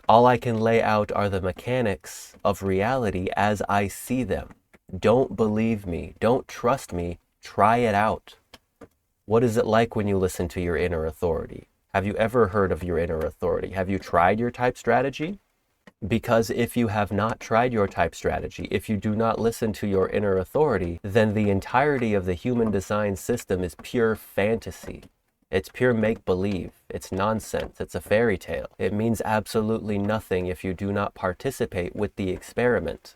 All I can lay out are the mechanics of reality as I see them. Don't believe me. Don't trust me. Try it out. What is it like when you listen to your inner authority? Have you ever heard of your inner authority? Have you tried your type strategy? Because if you have not tried your type strategy, if you do not listen to your inner authority, then the entirety of the human design system is pure fantasy. It's pure make-believe. It's nonsense. It's a fairy tale. It means absolutely nothing if you do not participate with the experiment.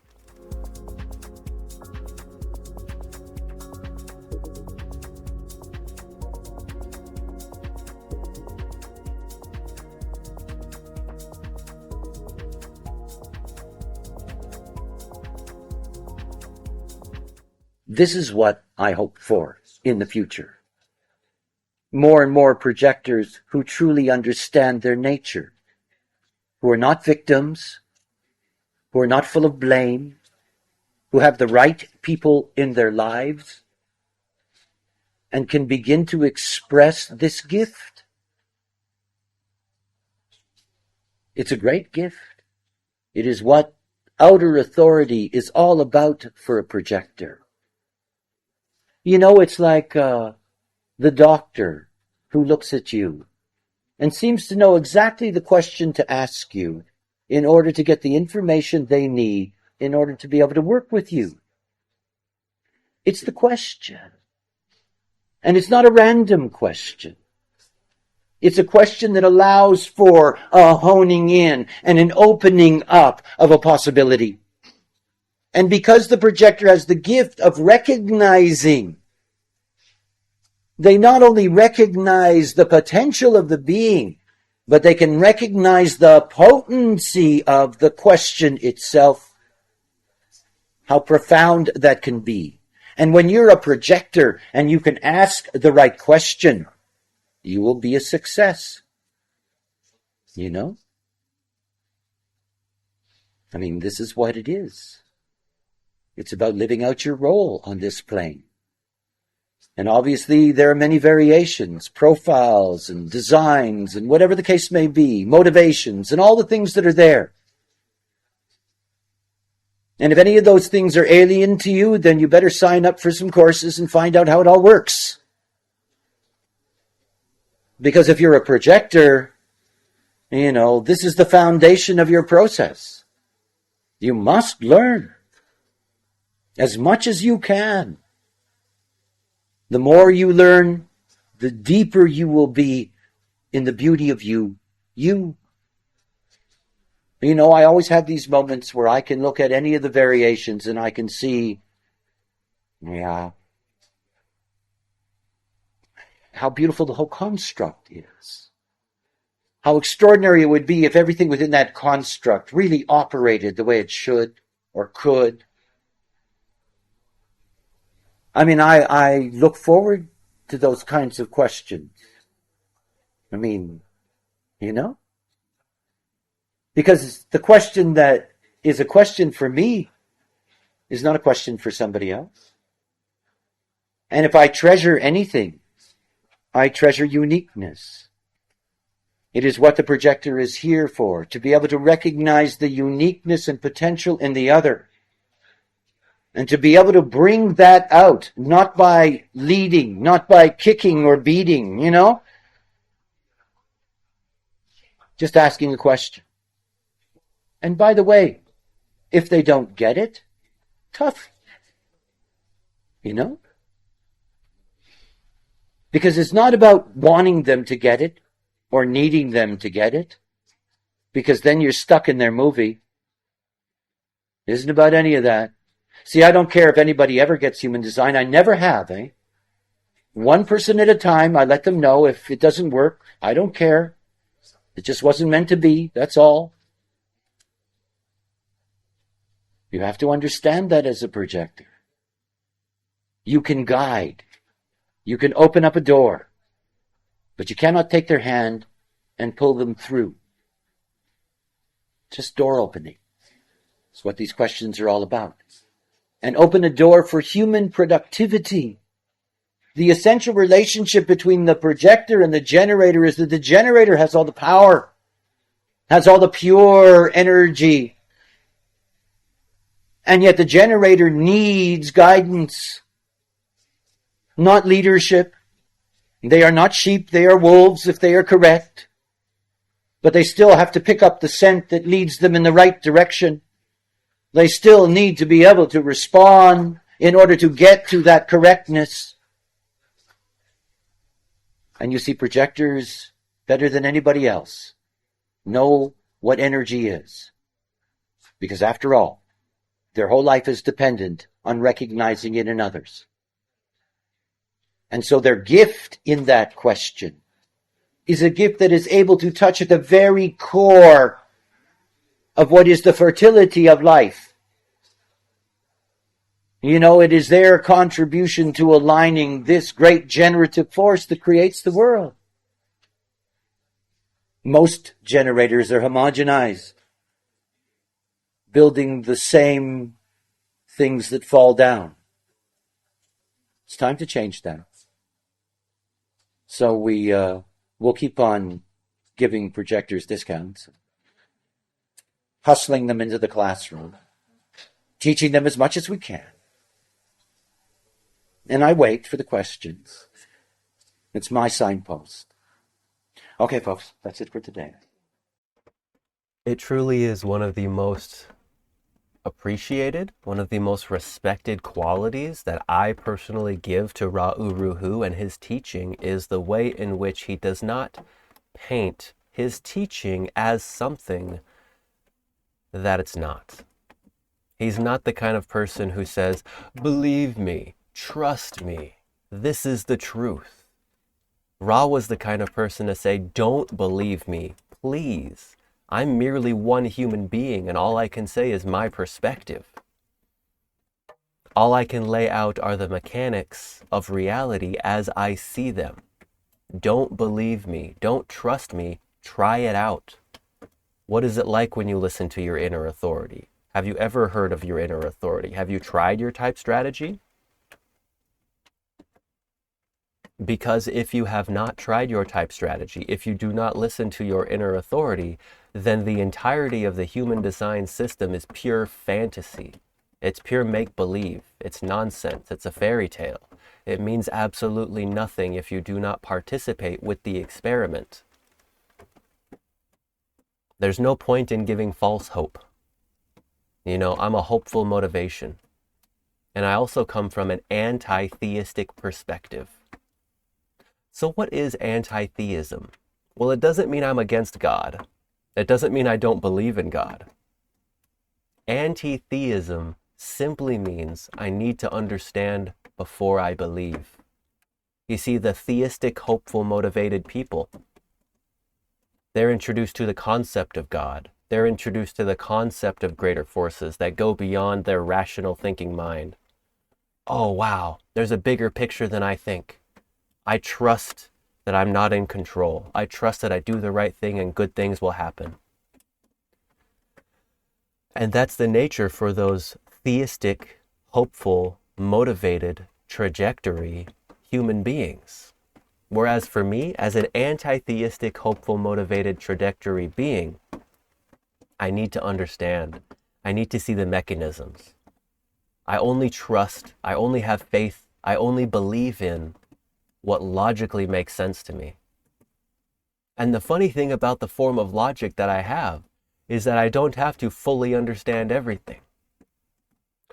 This is what I hope for in the future. More and more projectors who truly understand their nature, who are not victims, who are not full of blame, who have the right people in their lives, and can begin to express this gift. It's a great gift. It is what outer authority is all about for a projector. You know, it's like the doctor who looks at you and seems to know exactly the question to ask you in order to get the information they need in order to be able to work with you. It's the question. And it's not a random question. It's a question that allows for a honing in and an opening up of a possibility. And because the projector has the gift of recognizing, they not only recognize the potential of the being, but they can recognize the potency of the question itself, how profound that can be. And when you're a projector and you can ask the right question, you will be a success. You know? I mean, this is what it is. It's about living out your role on this plane. And obviously there are many variations, profiles and designs and whatever the case may be, motivations and all the things that are there. And if any of those things are alien to you, then you better sign up for some courses and find out how it all works. Because if you're a projector, you know, this is the foundation of your process. You must learn as much as you can. The more you learn, the deeper you will be in the beauty of you. You. You know, I always have these moments where I can look at any of the variations and I can see, how beautiful the whole construct is. How extraordinary it would be if everything within that construct really operated the way it should or could. I mean, I look forward to those kinds of questions. I mean, you know? Because the question that is a question for me is not a question for somebody else. And if I treasure anything, I treasure uniqueness. It is what the projector is here for, to be able to recognize the uniqueness and potential in the other. And to be able to bring that out, not by leading, not by kicking or beating, you know? Just asking a question. And by the way, if they don't get it, tough. You know? Because it's not about wanting them to get it or needing them to get it. Because then you're stuck in their movie. It isn't about any of that. See, I don't care if anybody ever gets human design. I never have, eh? One person at a time, I let them know if it doesn't work. I don't care. It just wasn't meant to be. That's all. You have to understand that as a projector. You can guide. You can open up a door. But you cannot take their hand and pull them through. Just door opening. That's what these questions are all about. And open a door for human productivity. The essential relationship between the projector and the generator is that the generator has all the power. has all the pure energy. And yet the generator needs guidance, not leadership. They are not sheep, they are wolves if they are correct. But they still have to pick up the scent that leads them in the right direction. They still need to be able to respond in order to get to that correctness. And you see, projectors, better than anybody else, know what energy is. Because after all, their whole life is dependent on recognizing it in others. And so their gift in that question is a gift that is able to touch at the very core of what is the fertility of life. You know, it is their contribution to aligning this great generative force that creates the world. Most generators are homogenized, building the same things that fall down. It's time to change that. So we'll keep on giving projectors discounts, hustling them into the classroom, teaching them as much as we can. And I wait for the questions. It's my signpost. Okay, folks, that's it for today. It truly is one of the most appreciated, one of the most respected qualities that I personally give to Ra'uruhu and his teaching is the way in which he does not paint his teaching as something that it's not. He's not the kind of person who says, believe me, trust me, this is the truth. Ra was the kind of person to say, don't believe me, please. I'm merely one human being, and all I can say is my perspective. All I can lay out are the mechanics of reality as I see them. Don't believe me, don't trust me, try it out. What is it like when you listen to your inner authority? Have you ever heard of your inner authority? Have you tried your type strategy? Because if you have not tried your type strategy, if you do not listen to your inner authority, then the entirety of the human design system is pure fantasy. It's pure make-believe. It's nonsense. It's a fairy tale. It means absolutely nothing if you do not participate with the experiment. There's no point in giving false hope. You know, I'm a hopeful motivation. And I also come from an anti-theistic perspective. So what is anti-theism? Well, it doesn't mean I'm against God. It doesn't mean I don't believe in God. Anti-theism simply means I need to understand before I believe. You see, the theistic, hopeful, motivated people, they're introduced to the concept of God. They're introduced to the concept of greater forces that go beyond their rational thinking mind. Oh, wow, there's a bigger picture than I think. I trust that I'm not in control. I trust that I do the right thing and good things will happen. And that's the nature for those theistic, hopeful, motivated, trajectory human beings. Whereas for me, as an anti-theistic, hopeful, motivated, trajectory being, I need to understand. I need to see the mechanisms. I only trust, I only have faith, I only believe in what logically makes sense to me. And the funny thing about the form of logic that I have is that I don't have to fully understand everything.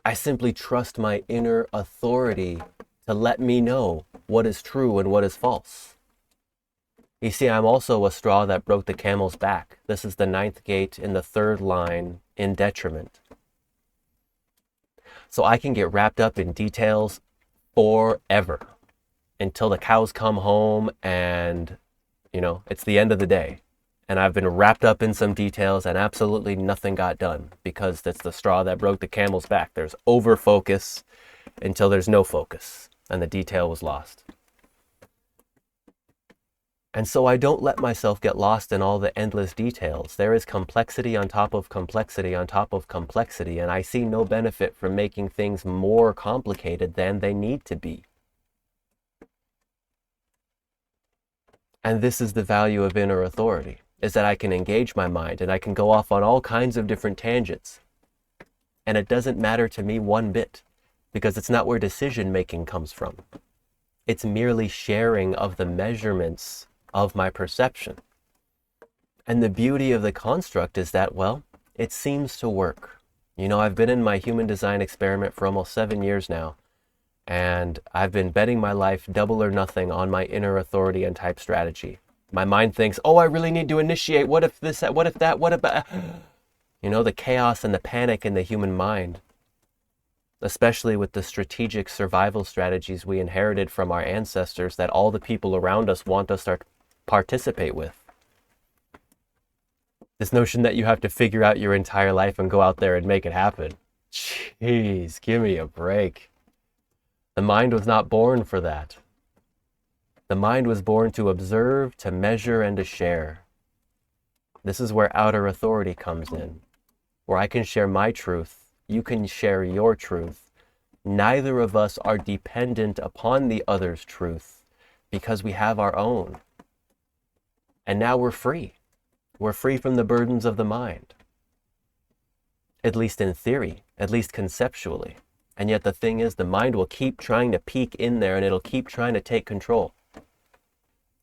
I simply trust my inner authority to let me know what is true and what is false. You see, I'm also a straw that broke the camel's back. This is the 9th gate in the 3rd line in detriment. So I can get wrapped up in details forever until the cows come home and, you know, it's the end of the day. And I've been wrapped up in some details and absolutely nothing got done because that's the straw that broke the camel's back. There's over focus until there's no focus and the detail was lost. And so I don't let myself get lost in all the endless details. There is complexity on top of complexity on top of complexity, and I see no benefit from making things more complicated than they need to be. And this is the value of inner authority. is that I can engage my mind and I can go off on all kinds of different tangents. And it doesn't matter to me one bit, because it's not where decision making comes from. It's merely sharing of the measurements of my perception. And the beauty of the construct is that, well, it seems to work. You know, I've been in my human design experiment for almost 7 years now, and I've been betting my life double or nothing on my inner authority and type strategy. My mind thinks, oh, I really need to initiate. What if this, what if that, what about... You know, the chaos and the panic in the human mind, especially with the strategic survival strategies we inherited from our ancestors that all the people around us want us to participate with. This notion that you have to figure out your entire life and go out there and make it happen. Jeez, give me a break. The mind was not born for that. The mind was born to observe, to measure, and to share. This is where outer authority comes in, where I can share my truth, you can share your truth. Neither of us are dependent upon the other's truth because we have our own. And now we're free. We're free from the burdens of the mind. At least in theory, at least conceptually. And yet the thing is, the mind will keep trying to peek in there and it'll keep trying to take control.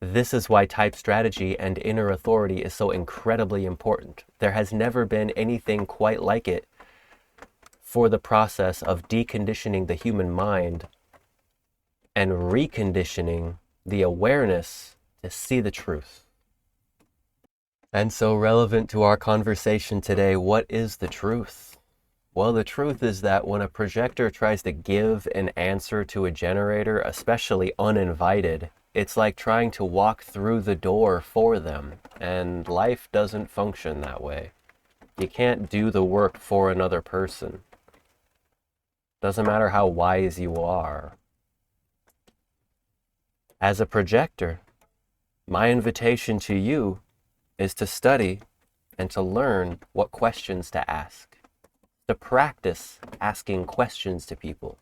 This is why type strategy and inner authority is so incredibly important. There has never been anything quite like it for the process of deconditioning the human mind and reconditioning the awareness to see the truth. And so relevant to our conversation today, what is the truth? Well, the truth is that when a projector tries to give an answer to a generator, especially uninvited, it's like trying to walk through the door for them, and life doesn't function that way. You can't do the work for another person. Doesn't matter how wise you are. As a projector, my invitation to you is to study and to learn what questions to ask, to practice asking questions to people,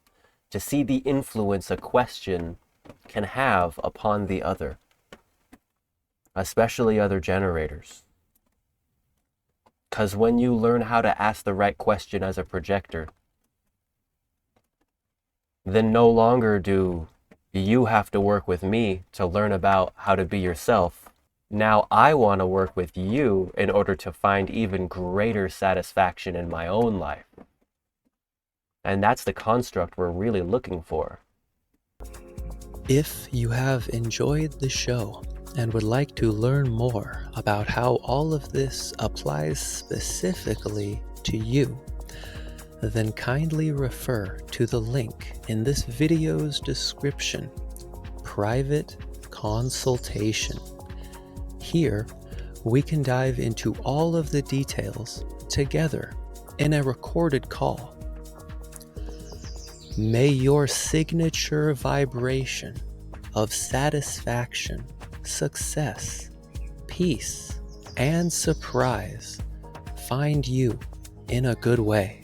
to see the influence a question can have upon the other, especially other generators. Because when you learn how to ask the right question as a projector, then no longer do you have to work with me to learn about how to be yourself. Now I want to work with you in order to find even greater satisfaction in my own life. And that's the construct we're really looking for. If you have enjoyed the show and would like to learn more about how all of this applies specifically to you, then kindly refer to the link in this video's description, Private Consultation. Here, we can dive into all of the details together in a recorded call. May your signature vibration of satisfaction, success, peace, and surprise find you in a good way.